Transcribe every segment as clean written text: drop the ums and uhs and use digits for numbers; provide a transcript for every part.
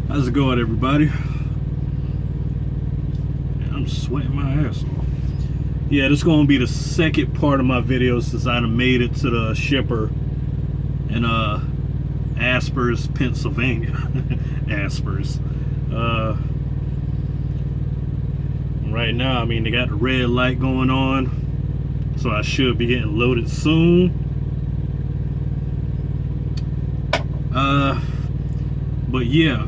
How's it going, everybody? I'm sweating my ass off. Yeah, this is going to be the second part of my video since I done made it to the shipper in Aspers, Pennsylvania. Aspers. Right now, I mean, they got the red light going on, so I should be getting loaded soon. But yeah,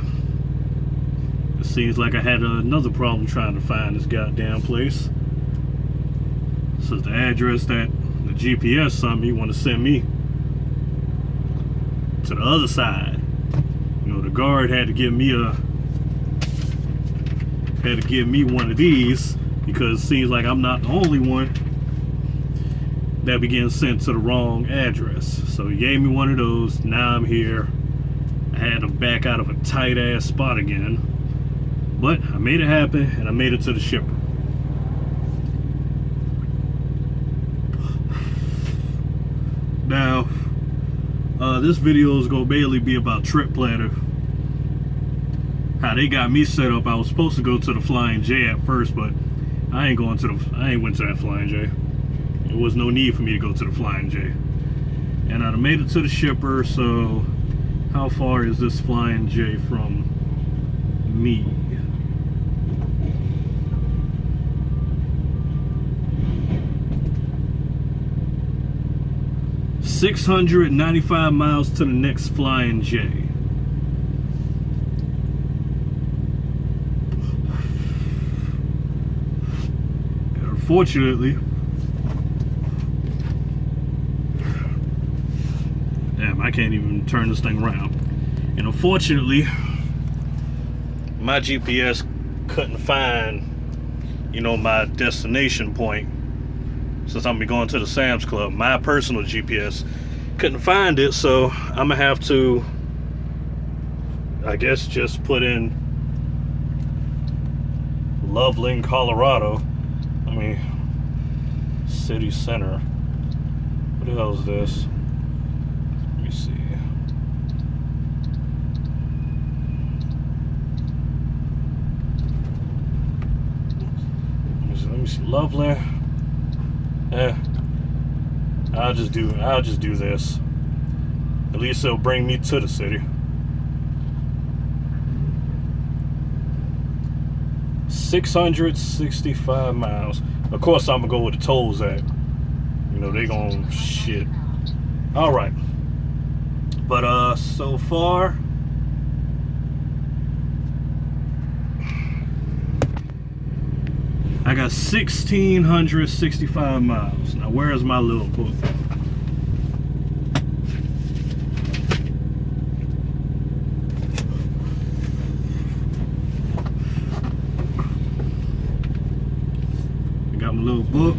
it seems like I had another problem trying to find this goddamn place. So the address that the GPS sent me want to send me to the other side. You know, the guard had to give me one of these because it seems like I'm not the only one that began sent to the wrong address. So he gave me one of those. Now I'm here. I had to back out of a tight ass spot again, but I made it happen and I made it to the shipper. Now, this video is gonna mainly be about Trip Planner. How they got me set up. I was supposed to go to the Flying J at first, but I ain't went to that Flying J. There was no need for me to go to the Flying J. And I made it to the shipper. So how far is this Flying J from me? $695 miles to the next Flying J. And unfortunately, damn, I can't even turn this thing around. And unfortunately, my GPS couldn't find, you know, my destination point. Since I'm gonna be going to the Sam's Club, my personal GPS couldn't find it, so I'm gonna have to, I guess, just put in Loveland, Colorado. I mean, city center. What the hell is this? Let me see. Let me see. Loveland. I'll just do this. At least it'll bring me to the city. 665 miles. Of course, I'm gonna go where the tolls at. You know, they gon' shit. All right. But so far, I got 1,665 miles. Now, where is my little book? I got my little book.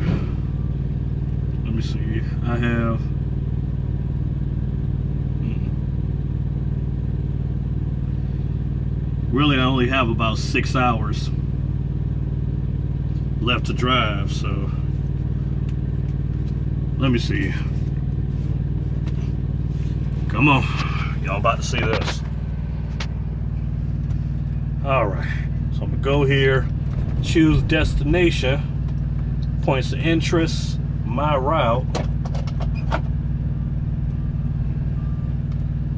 Let me see. I have. Really, I only have about 6 hours left to drive, so let me see. Come on, y'all about to see this. All right, so I'm gonna go here, choose destination, points of interest, my route.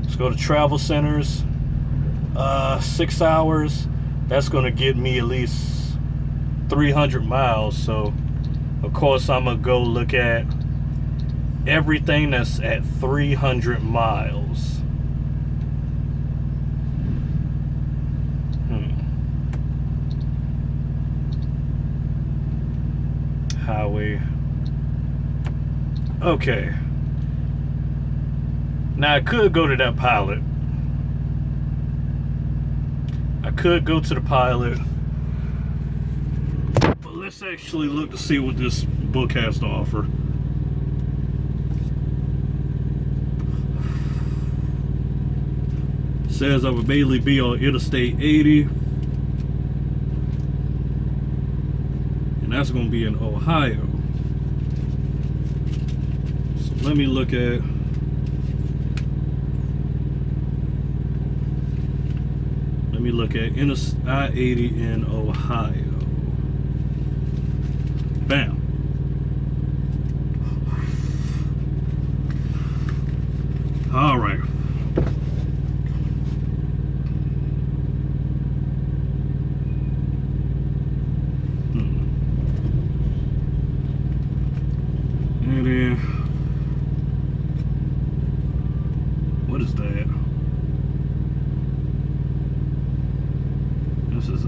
Let's go to travel centers. 6 hours, that's gonna get me at least 300 miles. So of course I'm gonna go look at everything that's at 300 miles. Highway. Okay, now I could go to that Pilot. I could go to the Pilot, but let's actually look to see what this book has to offer. It says I would mainly be on Interstate 80, and that's going to be in Ohio. So let me look at me look at I-80 in Ohio. Bam. All right. And then, what is that? This is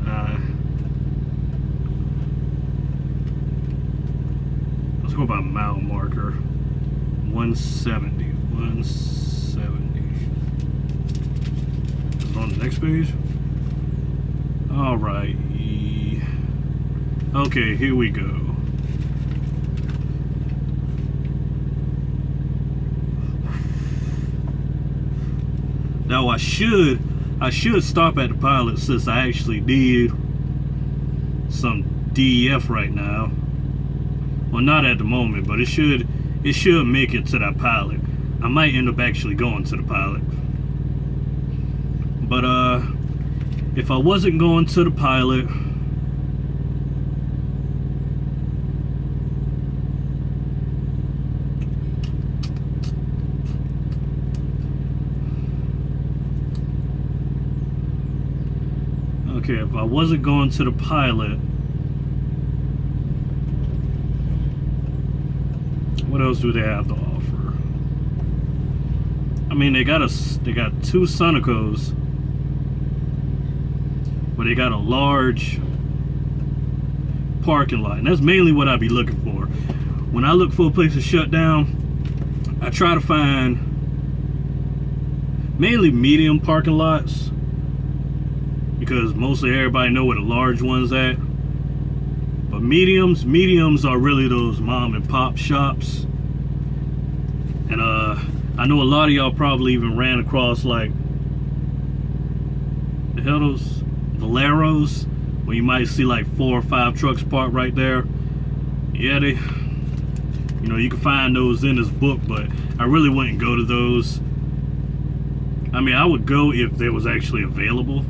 let's go by mile marker. 170. 170. Is it on the next page? All right. Okay, here we go. Now I should stop at the pilot since I actually did some DEF right now. Well, not at the moment, but it should make it to that pilot. I might end up actually going to the pilot. But if I wasn't going to the pilot, okay, if I wasn't going to the pilot, what else do they have to offer? I mean, they got two Sunecos, but they got a large parking lot, and that's mainly what I be looking for. When I look for a place to shut down, I try to find mainly medium parking lots, because mostly everybody know where the large one's at. But mediums are really those mom and pop shops. And I know a lot of y'all probably even ran across, like, the hell those Valeros, where you might see like 4 or 5 trucks parked right there. Yeah, they, you know, you can find those in this book, but I really wouldn't go to those. I mean, I would go if they was actually available,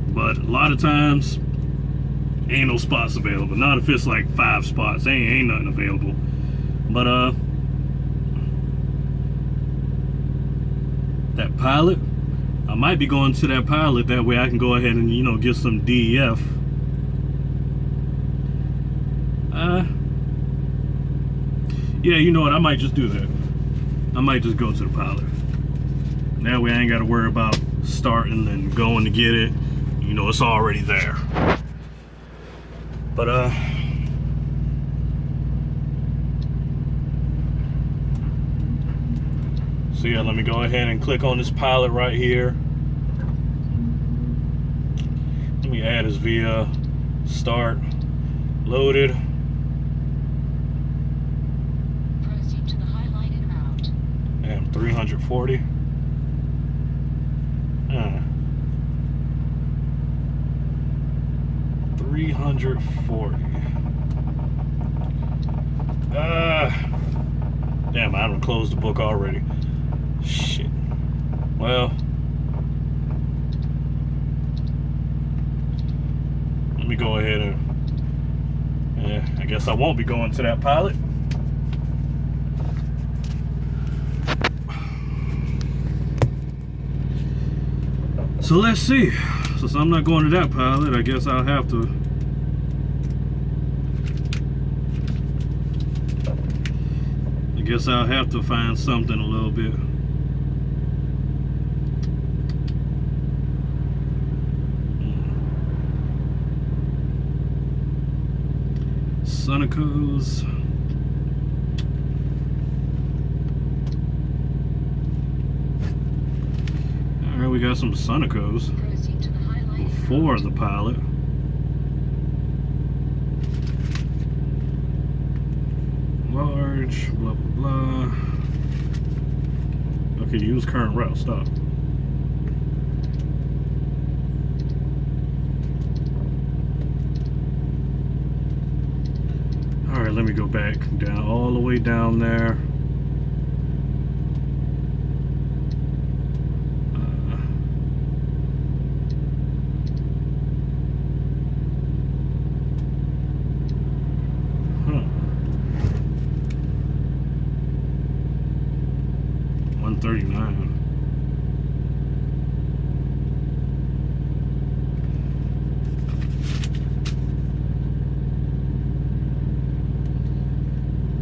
but a lot of times ain't no spots available. Not if it's like 5 spots. Ain't nothing available. But that pilot, I might be going to that pilot. That way I can go ahead and, you know, get some DEF. Yeah, you know what, I might just do that. I might just go to the pilot. That way I ain't got to worry about starting and going to get it. You know, it's already there. But so yeah, let me go ahead and click on this pilot right here. Let me add this via start. Loaded. Proceed to the highlighted route. And 340. 340. Damn, I haven't closed the book already. Shit. Well, let me go ahead and I guess I won't be going to that pilot. So let's see. Since I'm not going to that pilot, I guess I'll have to find something a little bit. Sunecos. Alright, we got some Sunecos before the pilot. Large, blah blah blah. Okay, use current route, stop. Alright, let me go back down, all the way down there. 139.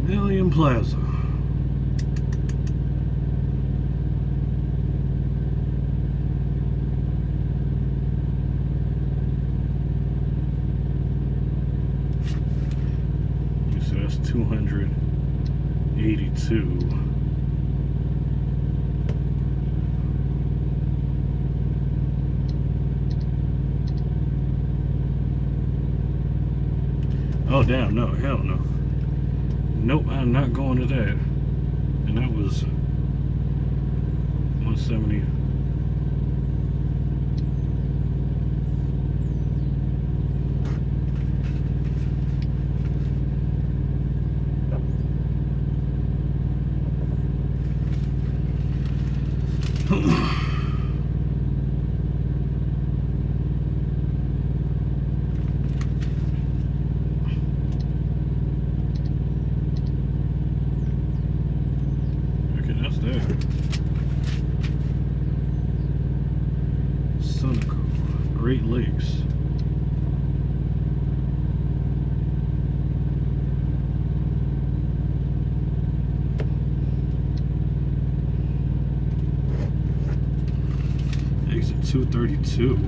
Million Plaza. So that's 282. Oh damn, no, hell no. Nope, I'm not going to that. And that was 170. Okay, that's there. Sunoco, Great Lakes. Exit 232.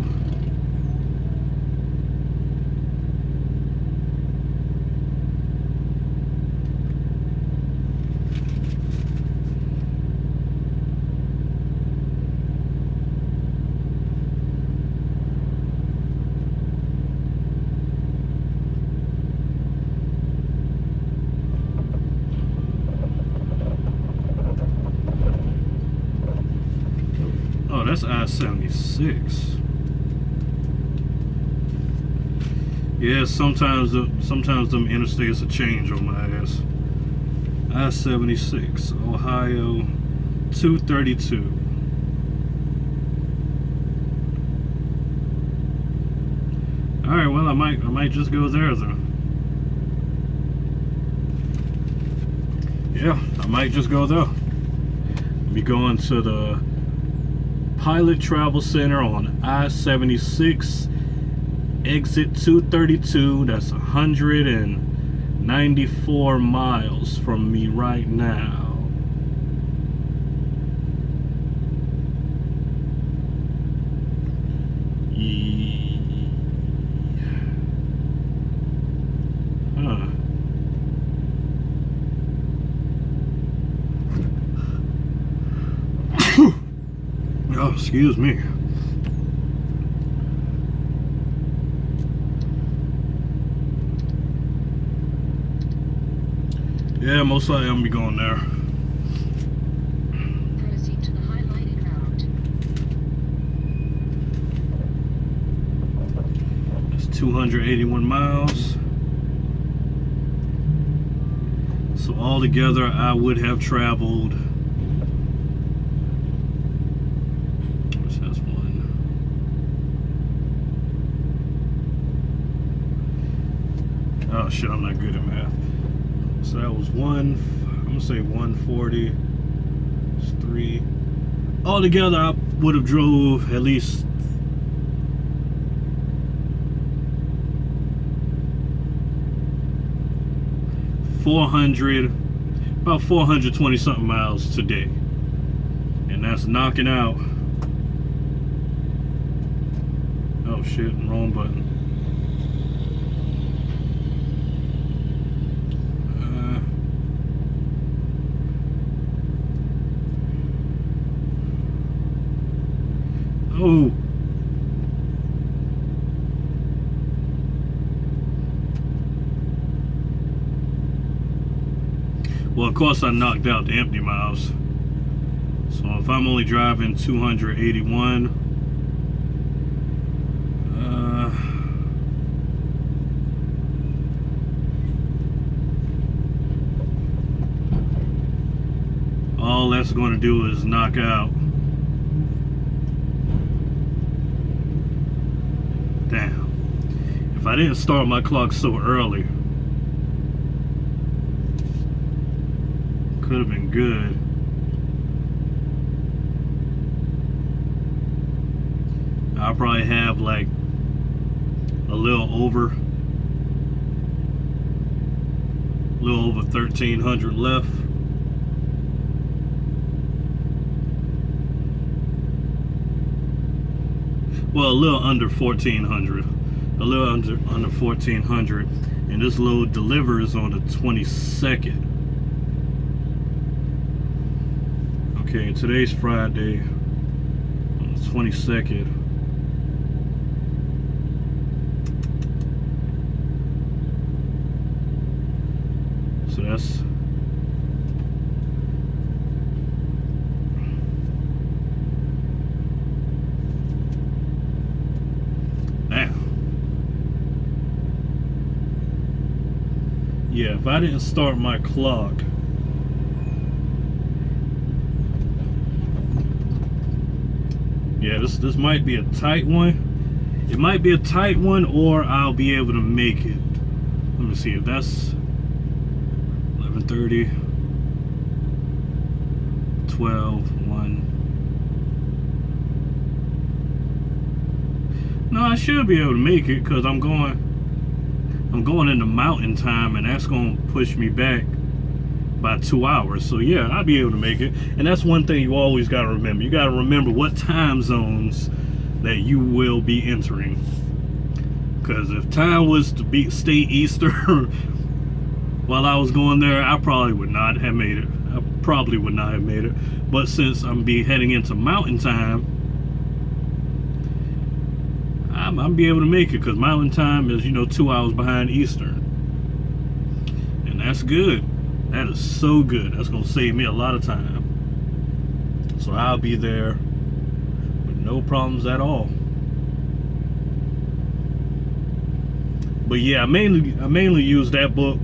Oh, that's I-76. Yeah, sometimes them interstates will change on my ass. I-76, Ohio 232. All right, well I might just go there then. Yeah, I might just go there. Be going to the Pilot Travel Center on I-76, exit 232. That's 194 miles from me right now. Huh. Oh, excuse me. Yeah, most likely I'm gonna be going there. Proceed to the highlighted route. That's 281 miles. So altogether, I would have traveled. What's that one? Oh shit, I'm not good at math. So that was I'm gonna say 140. It's 3. Altogether, I would have drove at least about 420 something miles today, and that's knocking out. Oh shit, wrong button. Oh. Well, of course I knocked out the empty miles. So if I'm only driving 281, all that's going to do is knock out. Damn. If I didn't start my clock so early, could have been good. I probably have like a little over 1,300 left. Well, a little under 1,400. A little under 1,400. And this load delivers on the 22nd. Okay, today's Friday. On the 22nd. So that's yeah, if I didn't start my clock, yeah, this might be a tight one. It might be a tight one, or I'll be able to make it. Let me see if that's 11:30, 12, 1. No, I should be able to make it because I'm going into mountain time, and that's going to push me back by 2 hours. So yeah, I'll be able to make it. And that's one thing you always got to remember. You got to remember what time zones that you will be entering. Because if time was to stay Eastern while I was going there, I probably would not have made it. But since I'm heading into mountain time, I'll be able to make it, because mountain time is 2 hours behind Eastern, and that's good. That is so good. That's gonna save me a lot of time, so I'll be there with no problems at all. But yeah, I mainly use that book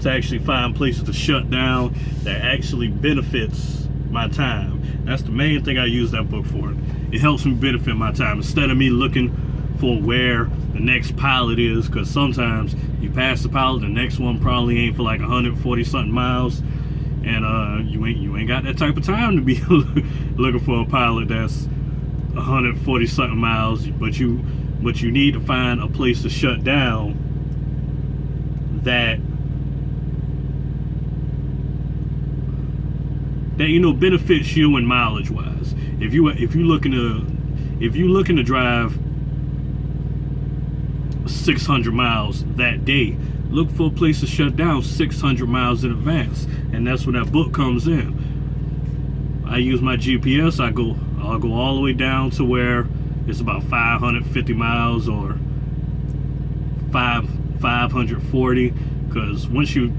to actually find places to shut down that actually benefits my time. That's the main thing I use that book for. It helps me benefit my time instead of me looking for where the next pilot is, because sometimes you pass the pilot, the next one probably ain't for like 140 something miles, and you ain't got that type of time to be looking for a pilot that's 140 something miles, but you need to find a place to shut down that benefits you in mileage wise. If you looking to drive 600 miles that day, look for a place to shut down 600 miles in advance, and that's when that book comes in. I use my GPS. I'll go all the way down to where it's about 550 miles or 540, because once you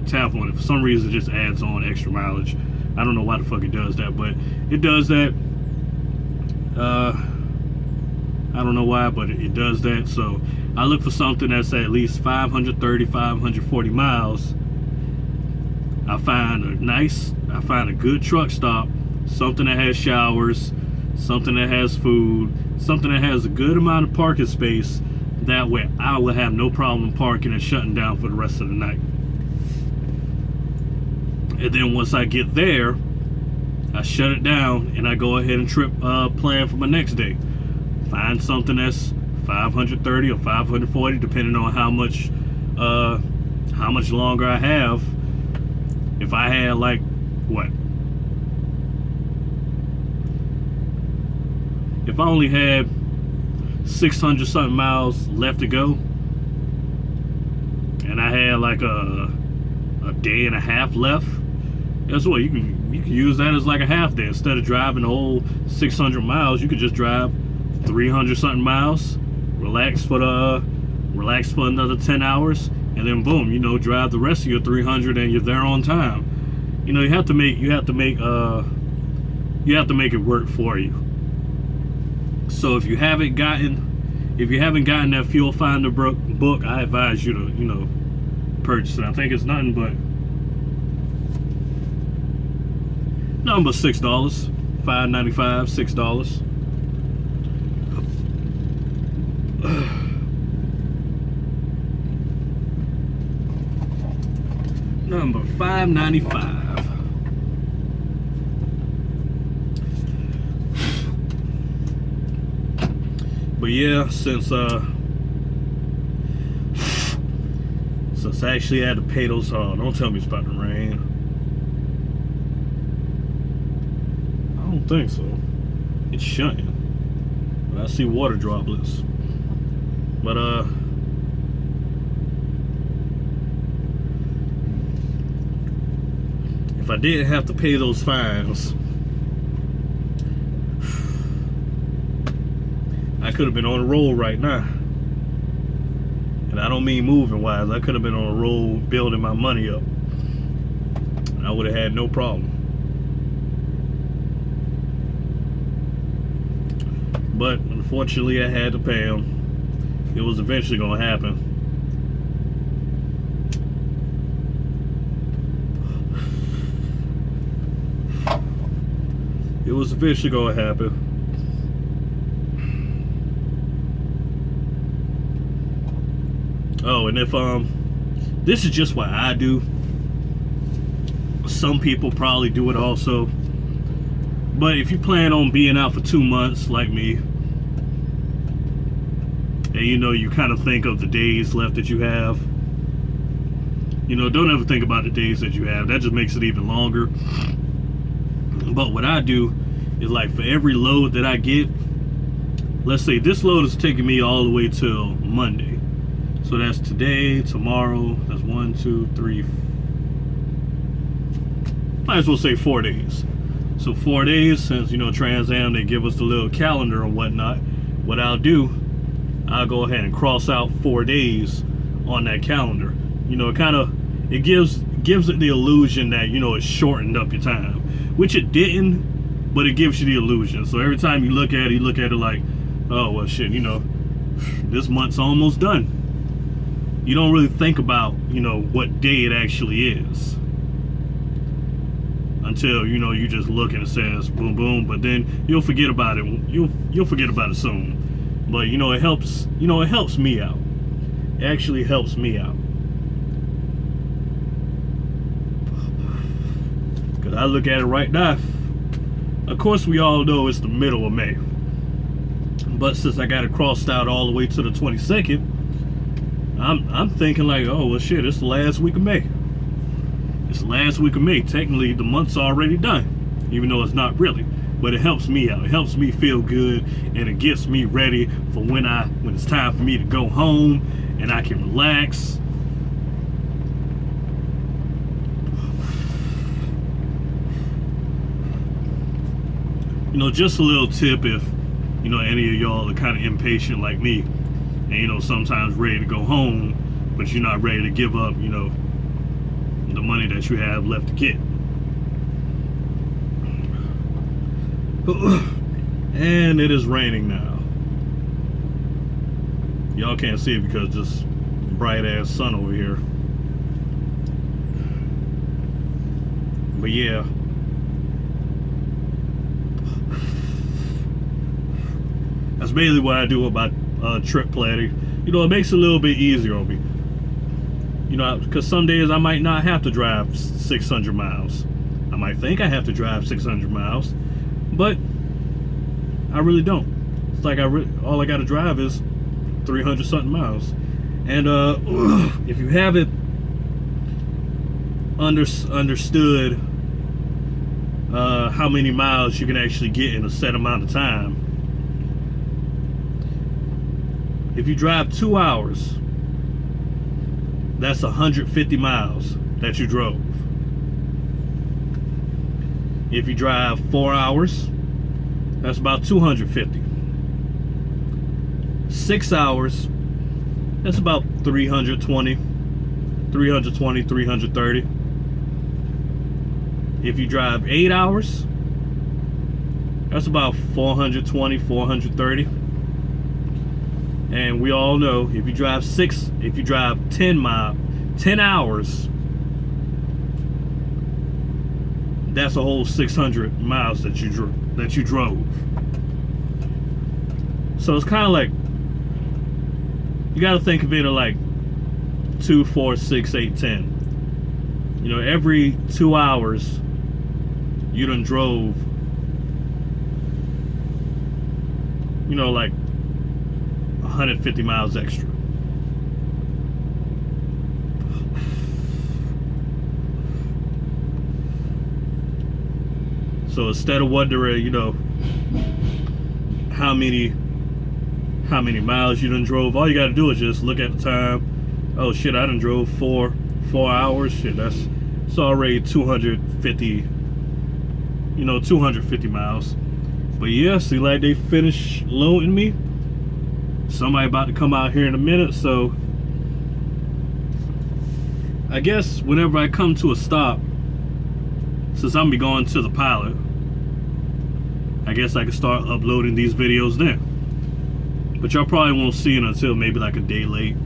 tap on it, for some reason it just adds on extra mileage. I don't know why the fuck it does that, but it does that. I don't know why, but it does that. So I look for something that's at least 530, 540 miles. I find a good truck stop, something that has showers, something that has food, something that has a good amount of parking space. That way I will have no problem parking and shutting down for the rest of the night. And then once I get there, I shut it down and I go ahead and plan for my next day. Find something that's 530 or 540, depending on how much longer I have. If I had like if I only had 600 something miles left to go, and I had like a day and a half left, guess what? You can use that as like a half day. Instead of driving the whole 600 miles, you could just drive 300 something miles, relax for another 10 hours, and then boom, drive the rest of your 300 and you're there on time. You have to make it work for you. So if you haven't gotten that Fuel Finder book, I advise you to purchase it. I think it's nothing but $6, $5.95, $6. Number $5.95. yeah, since I actually had to pay those, don't tell me it's about to rain. I don't think so. It's shutting. But I see water droplets. But if I didn't have to pay those fines, I could have been on a roll right now. And I don't mean moving wise. I could have been on a roll building my money up. And I would have had no problem. But unfortunately, I had to pay them. It was eventually going to happen. It was eventually going to happen. Oh, and if this is just what I do. Some people probably do it also. But if you plan on being out for 2 months like me, and you know, you kind of think of the days left that you have, you know, don't ever think about the days that you have. That just makes it even longer. But what I do is, like, for every load that I get, let's say this load is taking me all the way till Monday. So that's today, tomorrow, that's 1, 2, 3, might as well say 4 days. So 4 days, since, you know, Trans Am, they give us the little calendar and whatnot. What I'll do, I'll go ahead and cross out 4 days on that calendar. You know, it gives it the illusion that, you know, it shortened up your time, which it didn't, but it gives you the illusion. So every time you look at it like, oh, well, shit, you know, this month's almost done. You don't really think about, you know, what day it actually is until, you know, you just look and it says boom, boom, but then you'll forget about it. You'll forget about it soon. But, you know, it helps me out. It actually helps me out. Because I look at it right now. Of course, we all know it's the middle of May. But since I got it crossed out all the way to the 22nd, I'm thinking like, oh, well, shit, it's the last week of May. It's the last week of May. Technically, the month's already done, even though it's not really. But it helps me out. It helps me feel good, and it gets me ready for when it's time for me to go home and I can relax. You know, just a little tip if, you know, any of y'all are kind of impatient like me, and, you know, sometimes ready to go home, but you're not ready to give up, you know, the money that you have left to get. And it is raining now. Y'all can't see it because this bright ass sun over here. But yeah. That's basically what I do about trip planning. You know, it makes it a little bit easier on me. You know, because some days I might not have to drive 600 miles. I might think I have to drive 600 miles, but I really don't. It's like all I got to drive is 300 something miles. And if you haven't understood how many miles you can actually get in a set amount of time, if you drive 2 hours, that's 150 miles that you drove. If you drive 4 hours, that's about 250. 6 hours, that's about 330. If you drive 8 hours, that's about 420, 430. And we all know if you drive 10 hours, that's a whole 600 miles that you drove. So it's kind of like, you got to think of it like 2, 4, 6, 8, 10. You know, every 2 hours you done drove, you know, like 150 miles extra. So instead of wondering, you know, how many miles you done drove, all you got to do is just look at the time. Oh shit, I done drove four hours. Shit, it's already 250, you know, 250 miles. But yeah, see, like they finished loading me. Somebody about to come out here in a minute, so I guess whenever I come to a stop, since I'm gonna be going to the pilot, I guess I can start uploading these videos then. But y'all probably won't see it until maybe like a day late.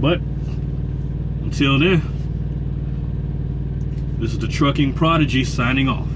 But until then, this is the Trucking Prodigy signing off.